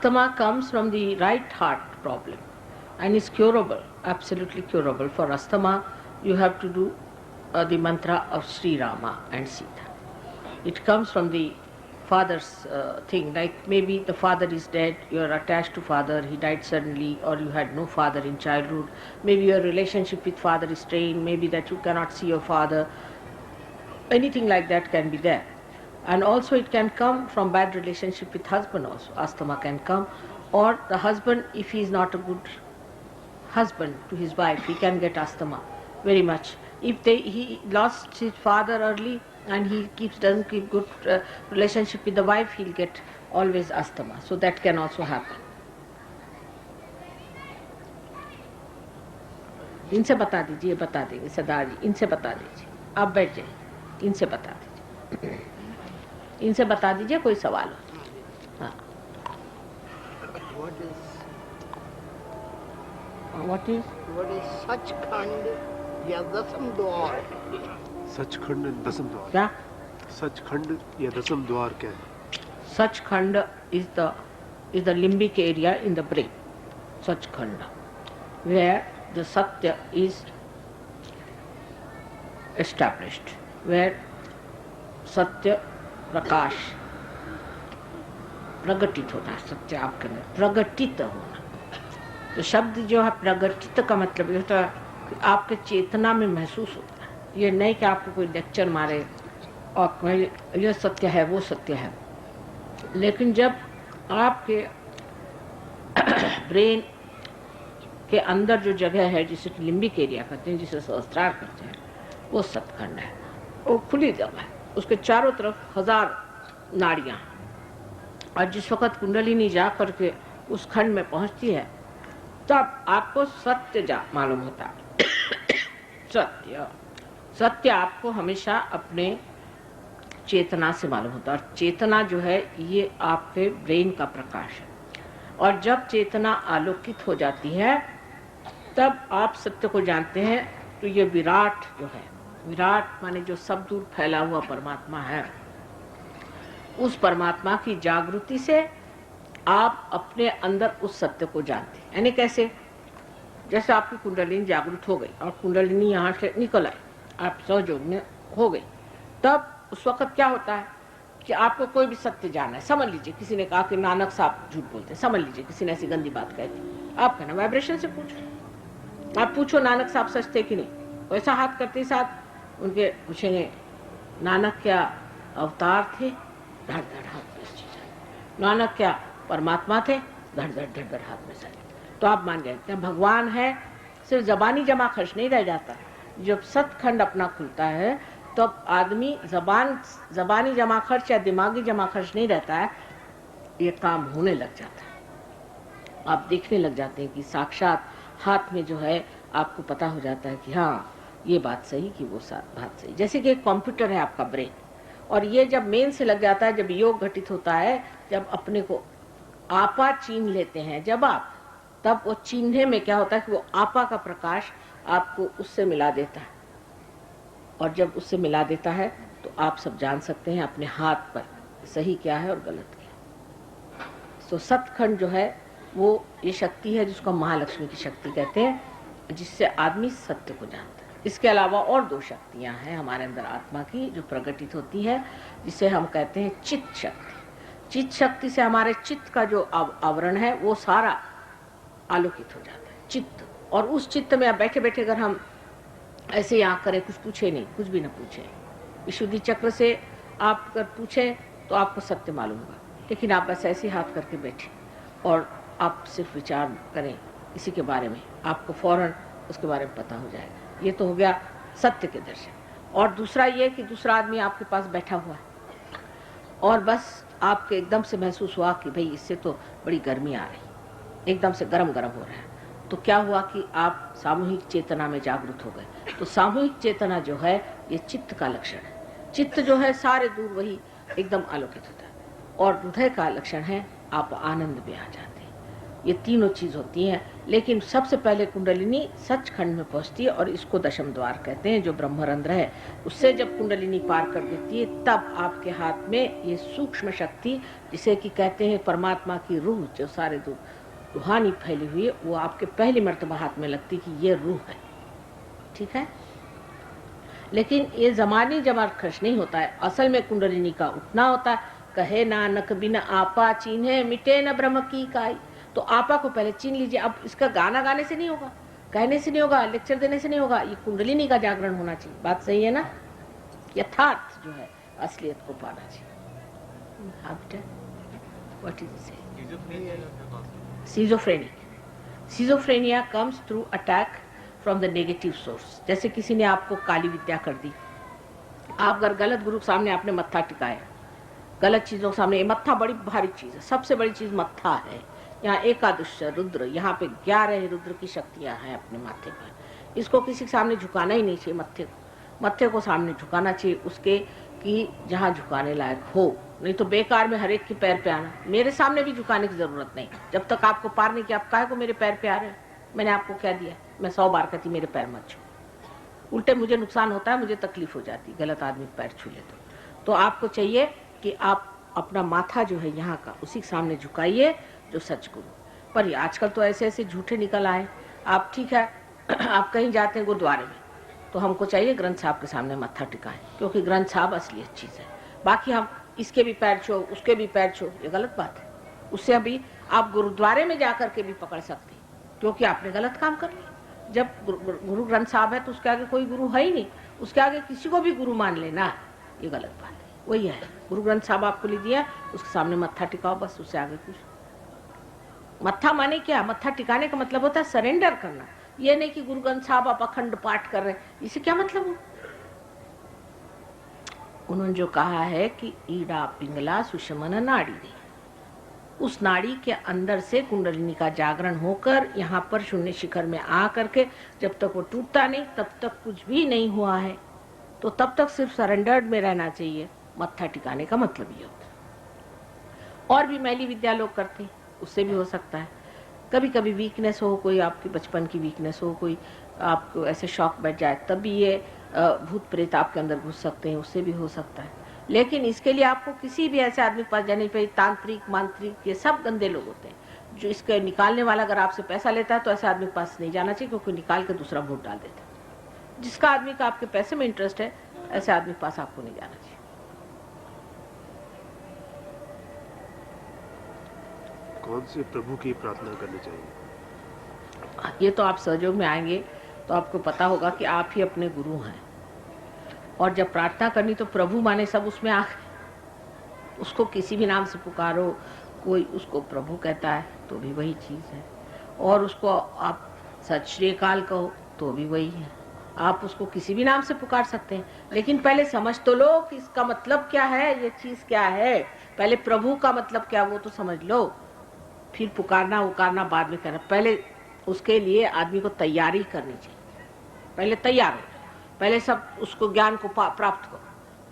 Asthma comes from the right heart problem and is curable, absolutely curable. For asthma, you have to do the mantra of Sri Rama and Sita. It comes from the father's thing, like maybe the father is dead, you are attached to father, he died suddenly, or you had no father in childhood, maybe your relationship with father is strained, maybe that you cannot see your father, anything like that can be there. And also it can come from bad relationship with husband also, asthma can come, or the husband, if he is not a good husband to his wife, he can get asthma very much. If he lost his father early and he doesn't keep good relationship with the wife, he'll get always asthma. So that can also happen. इनसे बता दीजिए, बता देंगे सरदार जी, इनसे बता दीजिए, आप बैठ जाइए, इनसे बता दीजिए, इनसे बता दीजिए कोई सवाल हो। हाँ, What is सचखंड या दसम द्वार? सचखंड दसम द्वार क्या? सचखंड या दसम द्वार क्या है? Sachkhand is the limbic area in the brain. Sachkhand, where the Satya is established, where Satya प्रकाश प्रगटित होना है, सत्य आपके अंदर प्रगटित होना। तो शब्द जो है प्रगटित का मतलब ये होता है कि आपके चेतना में महसूस होता है। ये नहीं कि आपको कोई लेक्चर मारे और कहे ये सत्य है वो सत्य है, लेकिन जब आपके ब्रेन के अंदर जो जगह है जिसे लिम्बिक एरिया कहते हैं, जिसे सहस्त्रार कहते हैं, वो सतखंड है, वो खुली जगह है, उसके चारों तरफ 1000 नाड़ियां, और जिस वक़्त कुंडलिनी जा करके उस खंड में पहुंचती है तब आपको सत्य मालूम होता है। सत्य सत्य आपको हमेशा अपने चेतना से मालूम होता है, और चेतना जो है ये आपके ब्रेन का प्रकाश है, और जब चेतना आलोकित हो जाती है तब आप सत्य को जानते हैं। तो ये विराट जो है, विराट माने जो सब दूर फैला हुआ परमात्मा है, उस परमात्मा की जागृति से आप अपने अंदर उस सत्य को जानते हैं। यानी कैसे? जैसे आपकी कुंडलिनी जागृत हो गई और कुंडलिनी यहाँ से निकल आई, आप सहयोग में हो गई, तब उस वक्त क्या होता है कि आपको कोई भी सत्य जानना है। समझ लीजिए किसी ने कहा कि नानक साहब झूठ बोलते हैं, समझ लीजिए किसी ने ऐसी गंदी बात कही थी, आप कहना वाइब्रेशन से पूछो, आप पूछो नानक साहब सच थे कि नहीं, वैसा हाथ करते साथ उनके पूछेंगे नानक क्या अवतार थे, धड़ धड़ हाथ में, नानक क्या परमात्मा थे, धड़ धड़ धड़ धड़ हाथ में सर। तो आप मान जाते हैं भगवान है। सिर्फ जबानी जमा खर्च नहीं रह जाता, जब सतखंड अपना खुलता है तब आदमी जबानी जमा खर्च या दिमागी जमा खर्च नहीं रहता है, ये काम होने लग जाता है। आप देखने लग जाते हैं कि साक्षात हाथ में जो है आपको पता हो जाता है कि हाँ ये बात सही कि वो बात सही। जैसे कि एक कंप्यूटर है आपका ब्रेन, और ये जब मेन से लग जाता है, जब योग घटित होता है, जब अपने को आपा चीन लेते हैं जब आप, तब वो चीनने में क्या होता है कि वो आपा का प्रकाश आपको उससे मिला देता है, और जब उससे मिला देता है तो आप सब जान सकते हैं अपने हाथ पर सही क्या है और गलत क्या है। तो सतखंड जो है वो ये शक्ति है जिसको महालक्ष्मी की शक्ति कहते हैं, जिससे आदमी सत्य को जानता है। इसके अलावा और 2 शक्तियां हैं हमारे अंदर आत्मा की जो प्रकटित होती है, जिसे हम कहते हैं चित्त शक्ति। चित्त शक्ति से हमारे चित्त का जो आवरण है वो सारा आलोकित हो जाता है, चित्त। और उस चित्त में आप बैठे बैठे अगर हम ऐसे यहाँ करें, कुछ पूछे नहीं, कुछ भी न पूछे, विशुद्धि चक्र से आप अगर पूछें तो आपको सत्य मालूम होगा, लेकिन आप बस ऐसे हाथ करके बैठे और आप सिर्फ विचार करें इसी के बारे में, आपको फौरन उसके बारे में पता हो जाएगा। ये तो हो गया सत्य के दर्शन। और दूसरा ये कि दूसरा आदमी आपके पास बैठा हुआ है और बस आपके एकदम से महसूस हुआ कि भाई इससे तो बड़ी गर्मी आ रही, एकदम से गरम गरम हो रहा है, तो क्या हुआ कि आप सामूहिक चेतना में जागृत हो गए। तो सामूहिक चेतना जो है ये चित्त का लक्षण है। चित्त जो है सारे दूर वही एकदम आलोकित होता है, और हृदय का लक्षण है आप आनंद में आ जाते हैं। ये तीनों चीज होती हैं। लेकिन सबसे पहले कुंडलिनी सचखंड में पहुंचती है और इसको दशम द्वार कहते हैं, जो ब्रह्मरंध्र है। उससे जब कुंडलिनी पार कर देती है तब आपके हाथ में ये सूक्ष्म शक्ति, जिसे कि कहते हैं परमात्मा की रूह, जो सारे रूहानी फैली हुई है, वो आपके पहली मर्तबा हाथ में लगती कि ये रूह है। ठीक है। लेकिन ये जमानी जमात खर्च नहीं होता है, असल में कुंडलिनी का उठना होता है। कहे नानक बिन आपा चीन्हे मिटे न ब्रह्म की काई। तो आपा को पहले चीन लीजिए। अब इसका गाना गाने से नहीं होगा, कहने से नहीं होगा, लेक्चर देने से नहीं होगा, ये कुंडलिनी का जागरण होना चाहिए। बात सही है ना? यथार्थ जो है असलियत को पाना चाहिए। What is schizophrenia comes through attack from the negative source. जैसे किसी ने आपको काली विद्या कर दी, आप अगर गलत गुरु के सामने आपने मत्था टिकाया, गलत चीजों के सामने, मत्था बड़ी भारी चीज है, सबसे बड़ी चीज मत्था है। यहाँ एकादश रुद्र, यहाँ पे 11 रुद्र की शक्तियां हैं अपने माथे पर। इसको किसी के सामने झुकाना ही नहीं चाहिए। मत्थे को सामने झुकाना चाहिए उसके कि जहाँ झुकाने लायक हो, नहीं तो बेकार में हर एक के पैर पे आना। मेरे सामने भी झुकाने की जरूरत नहीं, जब तक आपको पार नहीं किया। आप काहे को मेरे पैर पे आ रहे हैं? मैंने आपको क्या दिया? मैं 100 बार कहती मेरे पैर मत छू। उल्टे मुझे नुकसान होता है, मुझे तकलीफ हो जाती गलत आदमी पैर छू ले तो आपको चाहिए कि आप अपना माथा जो है यहाँ का उसी के सामने झुकाइए, जो सच गुरु। पर आजकल तो ऐसे ऐसे झूठे निकल आए। आप ठीक है आप कहीं जाते हैं गुरुद्वारे में, तो हमको चाहिए ग्रंथ साहब के सामने मत्था टिकाएं, क्योंकि ग्रंथ साहब असलियत चीज है। बाकी हम इसके भी पैर छो, उसके भी पैर छो, ये गलत बात है। उससे अभी आप गुरुद्वारे में जाकर के भी पकड़ सकते हैं, क्योंकि आपने गलत काम कर लिया। जब गुरु ग्रंथ साहब है तो उसके आगे कोई गुरु है ही नहीं, उसके आगे किसी को भी गुरु मान लेना, ये गलत बात है। वही है, गुरु ग्रंथ साहब आपको ले दिया, उसके सामने मत्था टिकाओ, बस। उससे आगे कुछ। मत्था माने क्या? मत्था टिकाने का मतलब होता है सरेंडर करना। ये नहीं कि गुरु ग्रंथ साहब आप अखंड पाठ कर रहे हैं, इसे क्या मतलब हो? उन्होंने जो कहा है कि ईड़ा पिंगला सुषमन नाड़ी दे, उस नाड़ी के अंदर से कुंडलिनी का जागरण होकर यहाँ पर शून्य शिखर में आ करके जब तक वो टूटता नहीं तब तक कुछ भी नहीं हुआ है। तो तब तक सिर्फ सरेंडर्ड में रहना चाहिए। मत्था टिकाने का मतलब ये होता है। और भी मैली विद्या लोग करते हैं, उससे भी हो सकता है। कभी कभी वीकनेस हो, कोई आपकी बचपन की वीकनेस हो, कोई आपको ऐसे शौक बैठ जाए, तब भी ये भूत प्रेत आपके अंदर घुस सकते हैं, उससे भी हो सकता है। लेकिन इसके लिए आपको किसी भी ऐसे आदमी के पास जाने पे, तांत्रिक मांत्रिक ये सब गंदे लोग होते हैं। जो इसके निकालने वाला अगर आपसे पैसा लेता है तो ऐसे आदमी के पास नहीं जाना चाहिए, क्योंकि निकाल के दूसरा वोट डाल देता है। जिसका आदमी का आपके पैसे में इंटरेस्ट है, ऐसे आदमी के पास आपको नहीं जाना चाहिए। कौन से प्रभु की प्रार्थना करनी चाहिए? ये तो आप सहयोग में आएंगे तो आपको पता होगा कि आप ही अपने गुरु हैं। और जब प्रार्थना करनी तो प्रभु माने सब उसमें आ, उसको किसी भी नाम से पुकारो, कोई उसको प्रभु कहता है तो भी वही चीज है, और उसको आप सत श्री अकाल कहो तो भी वही है। आप उसको किसी भी नाम से पुकार सकते हैं, लेकिन पहले समझ तो लो कि इसका मतलब क्या है, ये चीज क्या है। पहले प्रभु का मतलब क्या वो तो समझ लो, फिर पुकारना उकारना बाद में करना। पहले उसके लिए आदमी को तैयारी करनी चाहिए। पहले तैयार हो, पहले सब उसको ज्ञान को प्राप्त करो,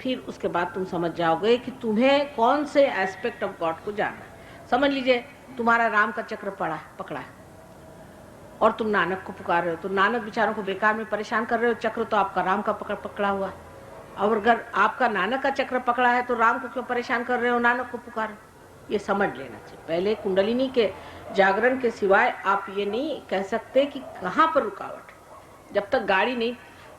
फिर उसके बाद तुम समझ जाओगे कि तुम्हें कौन से एस्पेक्ट ऑफ गॉड को जानना है। समझ लीजिए तुम्हारा राम का चक्र पकड़ा है और तुम नानक को पुकार रहे हो, तो नानक बेचारों को बेकार में परेशान कर रहे हो। चक्र तो आपका राम का पकड़ा हुआ है, और अगर आपका नानक का चक्र पकड़ा है तो राम को क्यों परेशान कर रहे हो, नानक को पुकार। ये समझ लेना चाहिए। पहले कुंडलिनी के जागरण के सिवाय आप ये नहीं कह सकते कि कहाँ पर रुकावट है। जब तक गाड़ी नहीं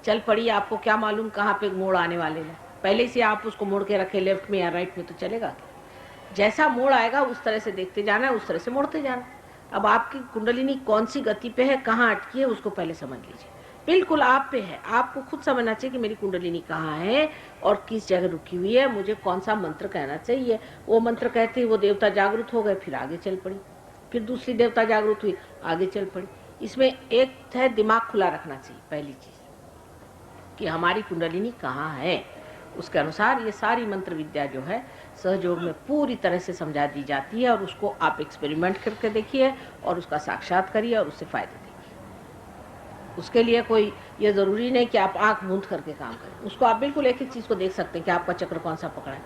चल पड़ी आपको क्या मालूम कहाँ पे मोड़ आने वाले हैं। पहले से आप उसको मोड़ के रखे लेफ्ट में या राइट में, तो चलेगा क्या? जैसा मोड़ आएगा उस तरह से देखते जाना है, उस तरह से मोड़ते जाना। अब आपकी कुंडलिनी कौन सी गति पे है, कहाँ अटकी है, उसको पहले समझ लीजिए। बिल्कुल आप पे है, आपको खुद समझना चाहिए कि मेरी कुंडलिनी कहाँ है और किस जगह रुकी हुई है, मुझे कौन सा मंत्र कहना चाहिए। वो मंत्र कहते ही वो देवता जागृत हो गए, फिर आगे चल पड़ी, फिर दूसरी देवता जागृत हुई, आगे चल पड़ी। इसमें एक है दिमाग खुला रखना चाहिए पहली चीज, कि हमारी कुंडलिनी कहाँ है। उसके अनुसार ये सारी मंत्र विद्या जो है सहयोग में पूरी तरह से समझा दी जाती है, और उसको आप एक्सपेरिमेंट करके देखिए और उसका साक्षात करिए और उससे फायदे देखिए। उसके लिए कोई ये जरूरी नहीं कि आप आंख मूंद करके काम करें, उसको आप बिल्कुल एक ही चीज को देख सकते हैं कि आपका चक्र कौन सा पकड़ा है।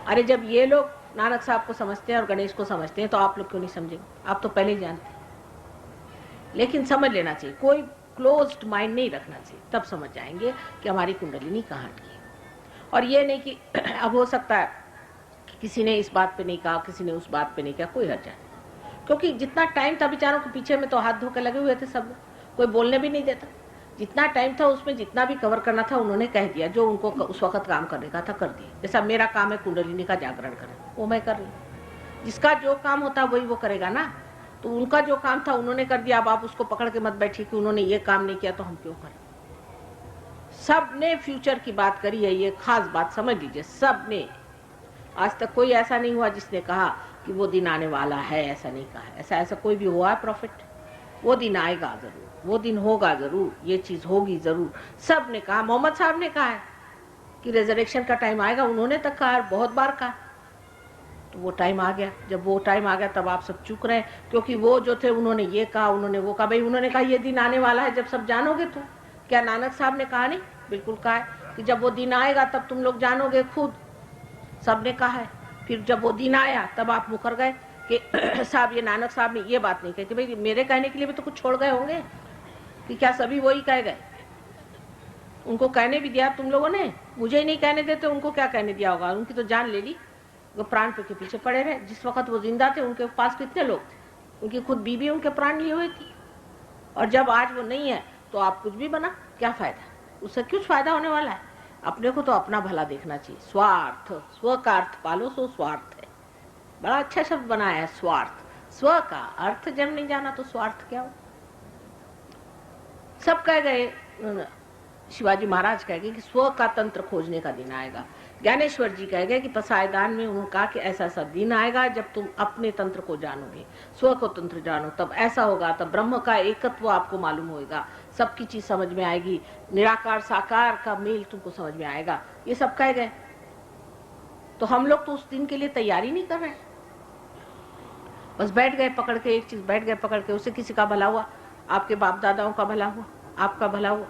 अरे जब ये लोग नानक साहब को समझते हैं और गणेश को समझते हैं, तो आप लोग क्यों नहीं समझेंगे? आप तो पहले ही जानते हैं। लेकिन समझ लेना चाहिए, कोई क्लोज्ड माइंड नहीं रखना चाहिए, तब समझ जाएंगे कि हमारी कुंडलिनी कहाँ की है। और ये नहीं कि अब हो सकता है कि किसी ने इस बात पे नहीं कहा, किसी ने उस बात पे नहीं कहा, कोई हर्जा नहीं, क्योंकि जितना टाइम था बेचारों के पीछे में तो हाथ धो के लगे हुए थे सब, कोई बोलने भी नहीं देता। जितना टाइम था उसमें जितना भी कवर करना था उन्होंने कह दिया, जो उनको उस वक्त काम करने का था कर दिया। जैसा मेरा काम है कुंडलिनी का जागरण करना, वो मैं कर रही हूँ। जिसका जो काम होता है वही वो करेगा ना, तो उनका जो काम था उन्होंने कर दिया। अब आप उसको पकड़ के मत बैठिए कि उन्होंने ये काम नहीं किया तो हम क्यों करें। सब ने फ्यूचर की बात करी है, ये खास बात समझ लीजिए, सब ने। आज तक कोई ऐसा नहीं हुआ जिसने कहा कि वो दिन आने वाला है, ऐसा नहीं कहा। ऐसा कोई भी हुआ है प्रॉफिट? वो दिन आएगा जरूर, वो दिन होगा जरूर, ये चीज होगी जरूर। सब ने कहा, मोहम्मद साहब ने कहा है कि रेजरेक्शन का टाइम आएगा, उन्होंने तक कहा, बहुत बार कहा। तो वो टाइम आ गया, जब वो टाइम आ गया तब आप सब चुप रहे, क्योंकि वो जो थे उन्होंने ये कहा, उन्होंने वो कहा। भाई उन्होंने कहा ये दिन आने वाला है, जब सब जानोगे तो। क्या नानक साहब ने कहा नहीं? बिल्कुल कहा है कि जब वो दिन आएगा तब तुम लोग जानोगे खुद, सब ने कहा है। फिर जब वो दिन आया तब आप मुकर गए कि साहब ये नानक साहब ने ये बात नहीं कही थी। भाई मेरे कहने के लिए भी तो कुछ छोड़ गए होंगे कि क्या सभी वही कह गए? उनको कहने भी दिया तुम लोगों ने, मुझे ही नहीं कहने देते, उनको क्या कहने दिया होगा? उनकी तो जान ले ली, वो प्राण के पीछे पड़े रहे। जिस वक्त वो जिंदा थे उनके पास कितने लोग थे? उनकी खुद बीवी उनके प्राण लिए हुए थी। और जब आज वो नहीं है तो आप कुछ भी बना, क्या फायदा? उससे कुछ फायदा होने वाला है? अपने को तो अपना भला देखना चाहिए। स्वार्थ, स्व का अर्थ पालो सो स्वार्थ है। बड़ा अच्छा शब्द बनाया है, स्वार्थ। स्व का अर्थ जब नहीं जाना तो स्वार्थ क्या हो? सब कह गए, शिवाजी महाराज कह गए कि स्व का तंत्र खोजने का दिन आएगा। ज्ञानेश्वर जी कह गए कि पसायदान में उन्होंने कहा कि ऐसा ऐसा दिन आएगा जब तुम अपने तंत्र को जानोगे, स्व को तंत्र जानो, तब ऐसा होगा, तब ब्रह्म का एकत्व आपको मालूम होगा, सबकी चीज समझ में आएगी, निराकार साकार का मेल तुमको समझ में आएगा। ये सब कह गए। तो हम लोग तो उस दिन के लिए तैयारी नहीं कर रहे, बस बैठ गए पकड़ के, एक चीज बैठ गए पकड़ के। उससे किसी का भला हुआ, आपके बाप दादाओं का भला हुआ, आपका भला हुआ,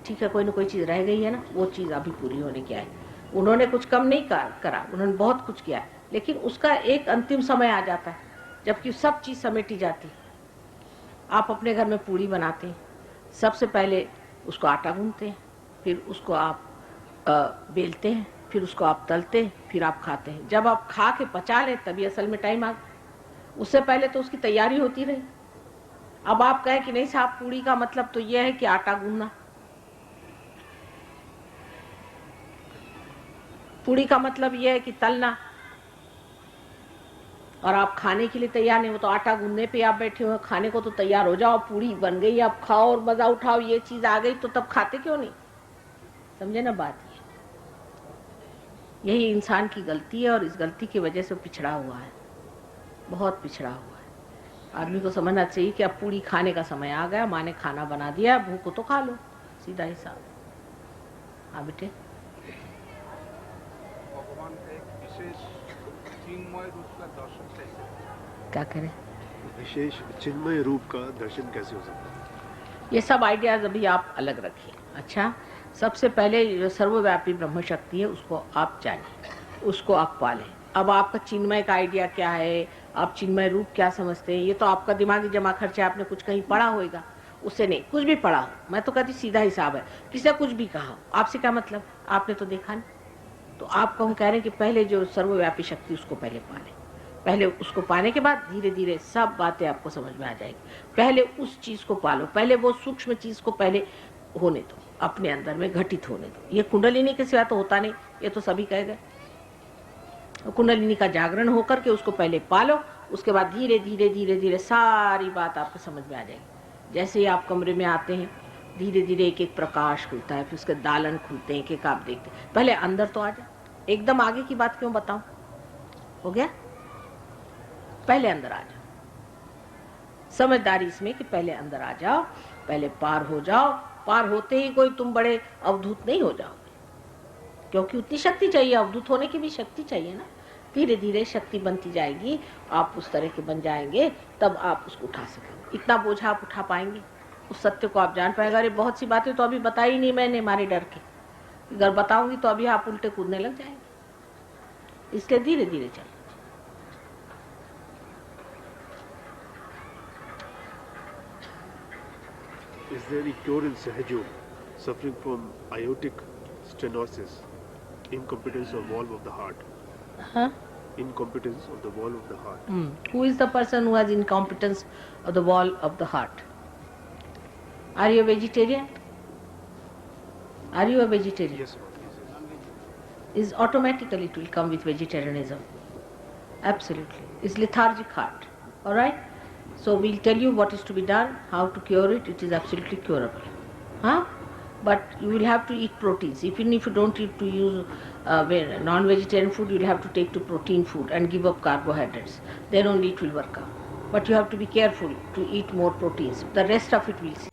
ठीक है, कोई ना कोई चीज रह गई है ना, वो चीज अभी पूरी होने की है। उन्होंने कुछ कम नहीं करा, उन्होंने बहुत कुछ किया, लेकिन उसका एक अंतिम समय आ जाता है जबकि सब चीज समेटी जाती। आप अपने घर में पूड़ी बनाते हैं, सबसे पहले उसको आटा गूंथते हैं, फिर उसको आप बेलते हैं, फिर उसको आप तलते हैं, फिर आप खाते हैं। जब आप खा के पचा लें तभी असल में टाइम आ गया, उससे पहले तो उसकी तैयारी होती रही। अब आप कहें कि नहीं साहब पूड़ी का मतलब तो यह है कि आटा गूंथना, पूड़ी का मतलब यह है कि तलना, और आप खाने के लिए तैयार नहीं हो। तो आटा गूंदने पे आप बैठे हो, खाने को तो तैयार हो जाओ, पूड़ी बन गई, आप खाओ और मजा उठाओ, ये चीज आ गई तो तब खाते क्यों नहीं? समझे ना बात? यही इंसान की गलती है और इस गलती की वजह से पिछड़ा हुआ है, बहुत पिछड़ा हुआ है। आदमी को समझना चाहिए कि अब पूड़ी खाने का समय आ गया, माँ ने खाना बना दिया, भूख को तो खा लो, सीधा हिसाब। हाँ बेटे, भगवान का एक विशेष चिन्मय रूप का दर्शन कैसे? क्या करें? विशेष चिन्मय रूप का दर्शन कैसे हो सकता है? ये सब आइडियाज अभी आप अलग रखिए। अच्छा, सबसे पहले जो सर्वव्यापी ब्रह्म शक्ति है उसको आप जानिए, उसको आप पालें। अब आपका चिन्मय का आइडिया क्या है, आप चिन्मय रूप क्या समझते हैं, ये तो आपका दिमागी जमा खर्च है, आपने कुछ कहीं पढ़ा होगा, उससे नहीं। कुछ भी पढ़ा हो, मैं तो कहती सीधा हिसाब है, किसी ने कुछ भी कहा हो, आपसे क्या मतलब, आपने तो देखा नहीं। तो आपको हम कह रहे हैं कि पहले जो सर्वव्यापी शक्ति उसको पहले पालें, पहले उसको पाने के बाद धीरे धीरे सब बातें आपको समझ में आ जाएगी। पहले उस चीज को पालो, पहले वो सूक्ष्म चीज को पहले होने दो, अपने अंदर में घटित होने दो। ये कुंडलिनी के सिवा तो होता नहीं, ये तो सभी कह गए। कुंडलिनी का जागरण होकर के उसको पहले पालो, उसके बाद धीरे धीरे धीरे धीरे सारी बात आपको समझ में आ जाएगी। जैसे ही आप कमरे में आते हैं धीरे धीरे एक एक प्रकाश खुलता है, फिर उसके दालन खुलते हैं, एक एक आप देखते हैं। पहले अंदर तो आ जाओ, एकदम आगे की बात क्यों बताऊं, हो गया? पहले अंदर आ जाओ, समझदारी इसमें कि पहले अंदर आ जाओ, पहले पार हो जाओ। पार होते ही कोई तुम बड़े अवधूत नहीं हो जाओगे, क्योंकि उतनी शक्ति चाहिए, अवधूत होने की भी शक्ति चाहिए ना। धीरे धीरे शक्ति बनती जाएगी, आप उस तरह के बन जाएंगे, तब आप उसको उठा सकेंगे। इतना बोझा आप उठा पाएंगे, उस सत्य को आप जान पाएंगे। अरे बहुत सी बातें तो अभी बताई नहीं मैंने, मारे डर के, अगर बताऊंगी तो अभी आप उल्टे कूदने लग जाएंगे। इसलिए धीरे धीरे चलो। Is there any cure in Sahajul suffering from aortic stenosis, incompetence of valve of the heart? Huh? Incompetence of the wall of the heart. Who is the person who has incompetence of the wall of the heart? Are you a vegetarian? Are you a vegetarian? Yes, ma'am. Is automatically it will come with vegetarianism. Absolutely. It's lethargic heart. Alright? So we'll tell you what is to be done, how to cure it. It is absolutely curable. Huh? But you will have to eat proteins. Even if you don't eat to use non-vegetarian food, you will have to take to protein food and give up carbohydrates. Then only it will work out. But you have to be careful to eat more proteins. The rest of it we'll see.